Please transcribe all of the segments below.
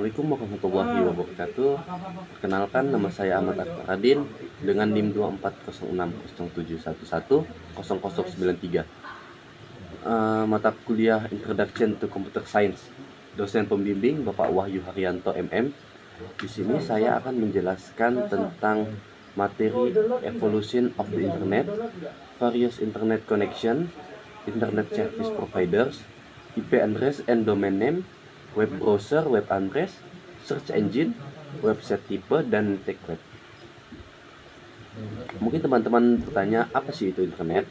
Assalamualaikum warahmatullahi wabarakatuh. Perkenalkan, nama saya Ahmad Akbaradin dengan NIM 240607110093. Mata kuliah Introduction to Computer Science. Dosen pembimbing Bapak Wahyu Haryanto MM. Di sini saya akan menjelaskan tentang materi Evolution of the Internet, various Internet connection, Internet service providers, IP address and domain name, web browser, web address, search engine, website tipe, dan tag web. Mungkin teman-teman bertanya, apa sih itu internet?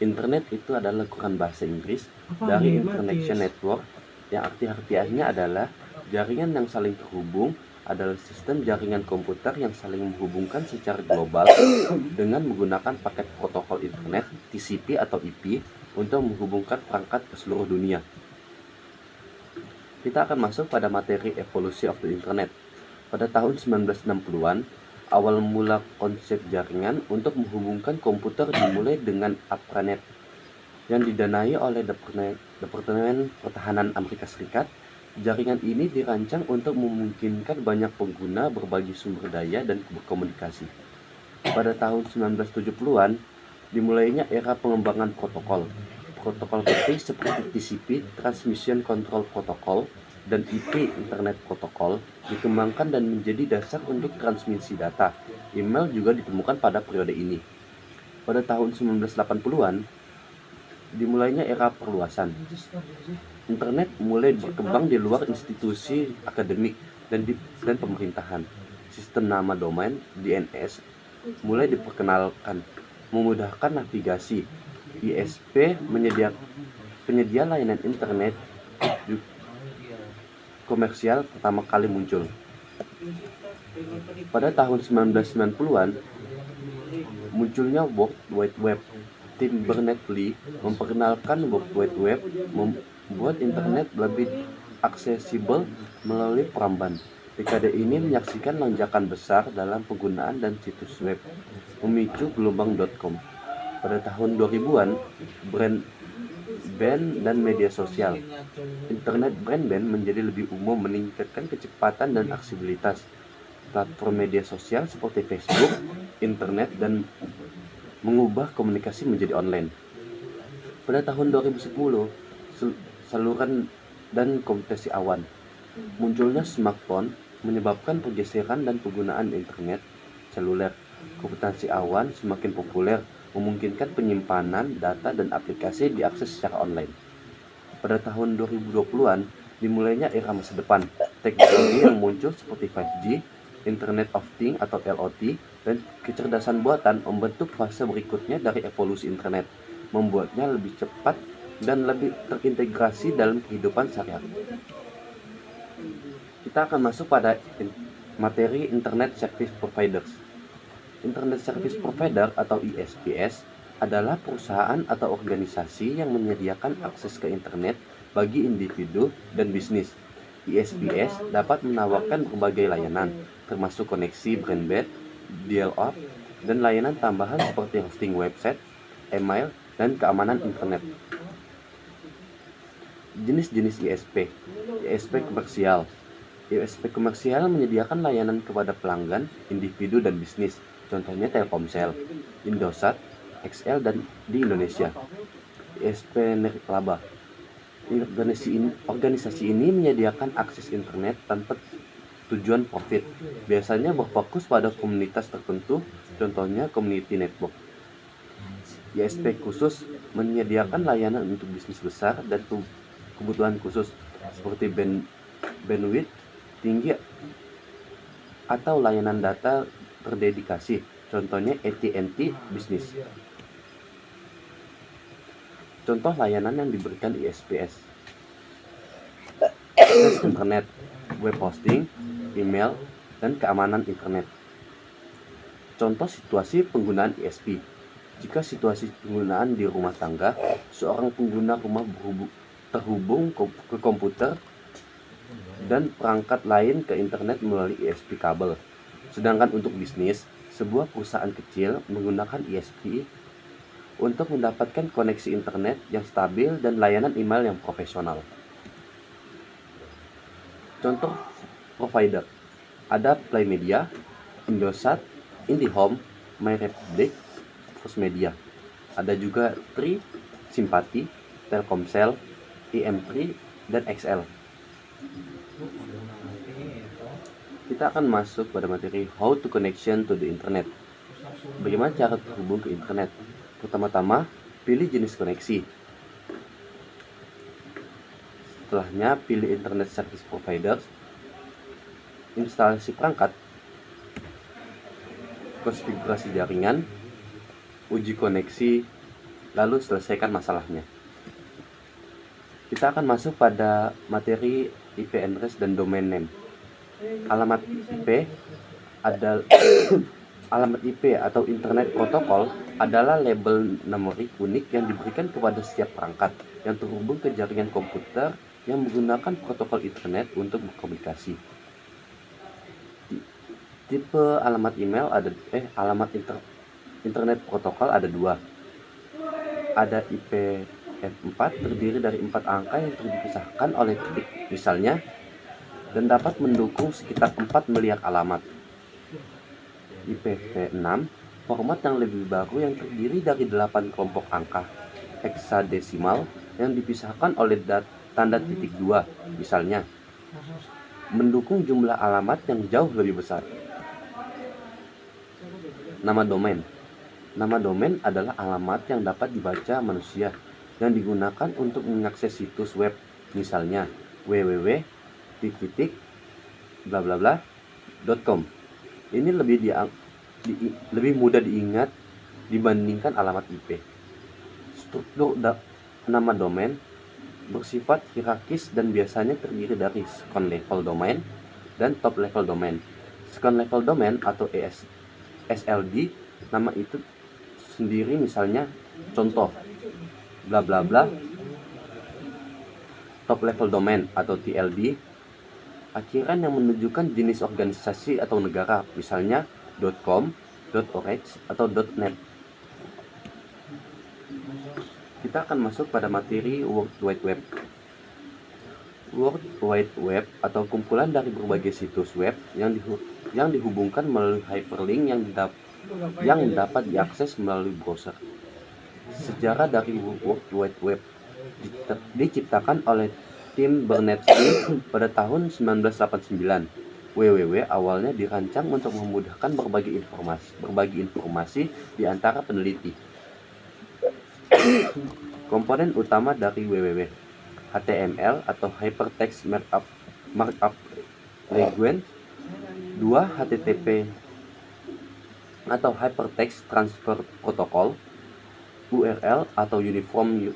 Internet itu adalah kurang bahasa Inggris dari Information Network, yang arti-harfiahnya adalah jaringan yang saling terhubung, adalah sistem jaringan komputer yang saling menghubungkan secara global dengan menggunakan paket protokol internet TCP atau IP untuk menghubungkan perangkat ke seluruh dunia. Kita akan masuk pada materi evolusi of the internet. Pada tahun 1960-an, awal mula konsep jaringan untuk menghubungkan komputer dimulai dengan ARPANET yang didanai oleh Departemen Pertahanan Amerika Serikat. Jaringan ini dirancang untuk memungkinkan banyak pengguna berbagi sumber daya dan berkomunikasi. Pada tahun 1970-an, dimulainya era pengembangan protokol. Protokol penting seperti TCP, Transmission Control Protocol, dan IP, Internet Protocol, dikembangkan dan menjadi dasar untuk transmisi data. Email juga ditemukan pada periode ini. Pada tahun 1980-an, dimulainya era perluasan. Internet mulai berkembang di luar institusi akademik dan pemerintahan. Sistem nama domain DNS mulai diperkenalkan, memudahkan navigasi. ISP penyedia layanan internet komersial pertama kali muncul. Pada tahun 1990-an, munculnya World Wide Web. Tim Berners-Lee memperkenalkan World Wide Web, membuat internet lebih aksesibel melalui peramban. Dekade ini menyaksikan lonjakan besar dalam penggunaan dan situs web, memicu gelombang.com. Pada tahun 2000-an, broadband dan media sosial. Internet broadband menjadi lebih umum, meningkatkan kecepatan dan aksesibilitas. Platform media sosial seperti Facebook, internet, dan mengubah komunikasi menjadi online. Pada tahun 2010, saluran dan komputasi awan. Munculnya smartphone menyebabkan pergeseran dan penggunaan internet seluler. Komputasi awan semakin populer, memungkinkan penyimpanan data dan aplikasi diakses secara online. Pada tahun 2020-an, dimulainya era masa depan. Teknologi yang muncul seperti 5G, Internet of Things atau IoT, dan kecerdasan buatan membentuk fase berikutnya dari evolusi internet, membuatnya lebih cepat dan lebih terintegrasi dalam kehidupan sehari-hari. Kita akan masuk pada materi Internet Service Providers. Internet Service Provider atau ISPS adalah perusahaan atau organisasi yang menyediakan akses ke internet bagi individu dan bisnis. ISPS dapat menawarkan berbagai layanan, termasuk koneksi broadband, dial-up, dan layanan tambahan seperti hosting website, email, dan keamanan internet. Jenis-jenis ISP. ISP komersial. ISP komersial menyediakan layanan kepada pelanggan, individu, dan bisnis. Contohnya Telkomsel, Indosat, XL, dan di Indonesia. ISP nirlaba. Organisasi ini menyediakan akses internet tanpa tujuan profit. Biasanya berfokus pada komunitas tertentu, contohnya community network. ISP khusus menyediakan layanan untuk bisnis besar dan kebutuhan khusus seperti bandwidth tinggi atau layanan data terdedikasi, contohnya AT&T Business. Contoh layanan yang diberikan ISPS: akses internet, web hosting, email, dan keamanan internet. Contoh situasi penggunaan ISP. Jika situasi penggunaan di rumah tangga, seorang pengguna rumah terhubung ke komputer dan perangkat lain ke internet melalui ISP kabel. Sedangkan untuk bisnis, sebuah perusahaan kecil menggunakan ISP untuk mendapatkan koneksi internet yang stabil dan layanan email yang profesional. Contoh provider. Ada Play Media, Indosat, IndiHome, MyRepublik, First Media. Ada juga Tri, Simpati, Telkomsel, IM3, dan XL. Kita akan masuk pada materi How to Connection to the Internet. Bagaimana cara terhubung ke internet? Pertama-tama, pilih jenis koneksi. Setelahnya, pilih Internet Service Provider, instalasi perangkat, konfigurasi jaringan, uji koneksi, lalu selesaikan masalahnya. Kita akan masuk pada materi IP address dan domain name. Alamat IP alamat IP atau Internet Protocol adalah label numerik unik yang diberikan kepada setiap perangkat yang terhubung ke jaringan komputer yang menggunakan protokol internet untuk berkomunikasi. Tipe alamat email Internet Protokol ada dua. Ada IPv4 terdiri dari 4 angka yang dipisahkan oleh titik, misalnya, dan dapat mendukung sekitar 4 miliar alamat. IPv6 format yang lebih baru yang terdiri dari 8 kelompok angka heksadesimal yang dipisahkan oleh tanda titik 2, misalnya, mendukung jumlah alamat yang jauh lebih besar. Nama domain. Nama domain adalah alamat yang dapat dibaca manusia yang digunakan untuk mengakses situs web, misalnya www.com. Ini lebih mudah diingat dibandingkan alamat IP. Struktur nama domain bersifat hierarkis dan biasanya terdiri dari second level domain dan top level domain. Second level domain atau SLD, nama itu sendiri, misalnya contoh bla bla bla. Top level domain atau TLD, akhiran yang menunjukkan jenis organisasi atau negara, misalnya .com, .org, atau .net. Kita akan masuk pada materi World Wide Web. World Wide Web atau kumpulan dari berbagai situs web yang dihubungkan melalui hyperlink yang dapat diakses melalui browser. Sejarah dari World Wide Web diciptakan oleh tim Berners-Lee pada tahun 1989. WWW awalnya dirancang untuk memudahkan berbagi informasi di antara peneliti. Komponen utama dari WWW: HTML atau Hypertext Markup Language, 2 HTTP atau Hypertext Transfer Protocol, URL atau Uniform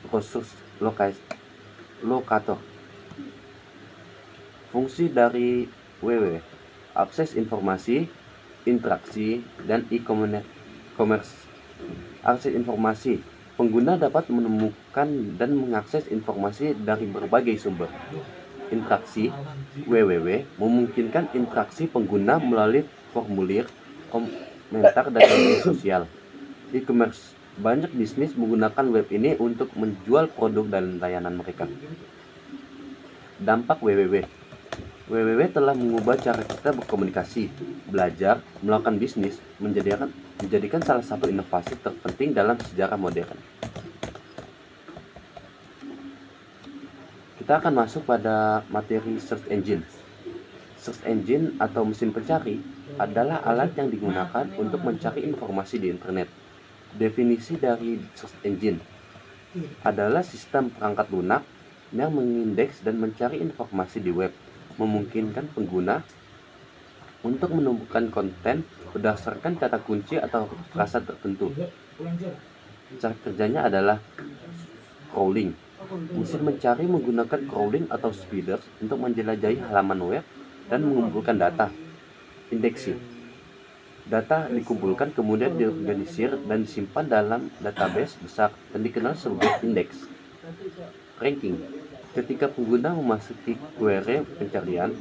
Resource Locator. Fungsi dari WWW: akses informasi, interaksi, dan e-commerce. Akses informasi: pengguna dapat menemukan dan mengakses informasi dari berbagai sumber. Interaksi: WWW memungkinkan interaksi pengguna melalui formulir, komentar, dan media sosial. E-commerce: banyak bisnis menggunakan web ini untuk menjual produk dan layanan mereka. Dampak WWW: WWW telah mengubah cara kita berkomunikasi, belajar, melakukan bisnis, menjadikan salah satu inovasi terpenting dalam sejarah modern. Kita akan masuk pada materi search engine. Search engine atau mesin pencari adalah alat yang digunakan untuk mencari informasi di internet. Definisi dari search engine adalah sistem perangkat lunak yang mengindeks dan mencari informasi di web, memungkinkan pengguna untuk menemukan konten berdasarkan kata kunci atau frasa tertentu. Cara kerjanya adalah crawling. Mesin mencari menggunakan crawling atau speeders untuk menjelajahi halaman web dan mengumpulkan data. Indeksi: data dikumpulkan kemudian diorganisir dan disimpan dalam database besar dan dikenal sebagai indeks. Ranking: ketika pengguna memasuki query pencarian,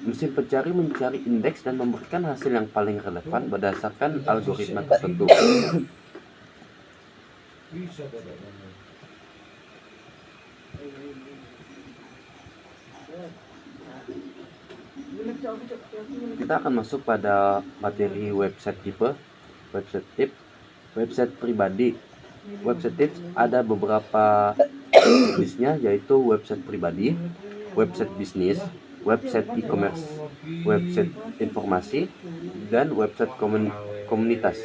mesin pencari mencari indeks dan memberikan hasil yang paling relevan berdasarkan algoritma tertentu. Kita akan masuk pada materi website tipe. Website tip, website pribadi. Website tips ada beberapa jenisnya, yaitu website pribadi, website bisnis, website e-commerce, website informasi, dan website komunitas.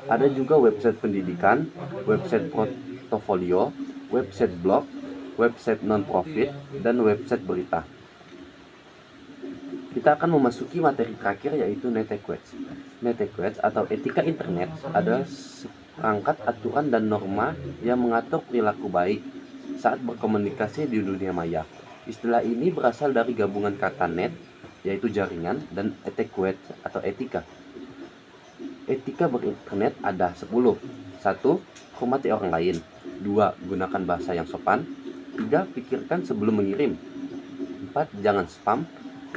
Ada juga website pendidikan, website portofolio, website blog, website non-profit, dan website berita. Kita akan memasuki materi terakhir, yaitu Netequets. Netequets atau etika internet adalah perangkat aturan dan norma yang mengatur perilaku baik saat berkomunikasi di dunia maya. Istilah ini berasal dari gabungan kata net, yaitu jaringan, dan etiquette atau etika. Etika berinternet ada 10. 1. Hormati orang lain. 2. Gunakan bahasa yang sopan. 3. Pikirkan sebelum mengirim. 4. Jangan spam.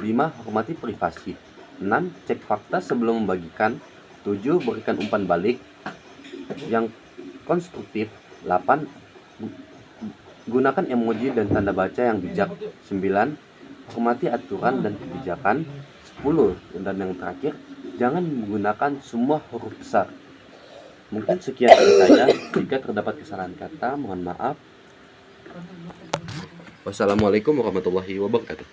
5. Hormati privasi. 6. Cek fakta sebelum membagikan. 7. Berikan umpan balik yang konstruktif. 8. Gunakan emoji dan tanda baca yang bijak. 9. Hormati aturan dan kebijakan. 10. Dan yang terakhir, jangan menggunakan semua huruf besar. Mungkin sekian dari saya. Jika terdapat kesalahan kata, mohon maaf. Wassalamualaikum warahmatullahi wabarakatuh.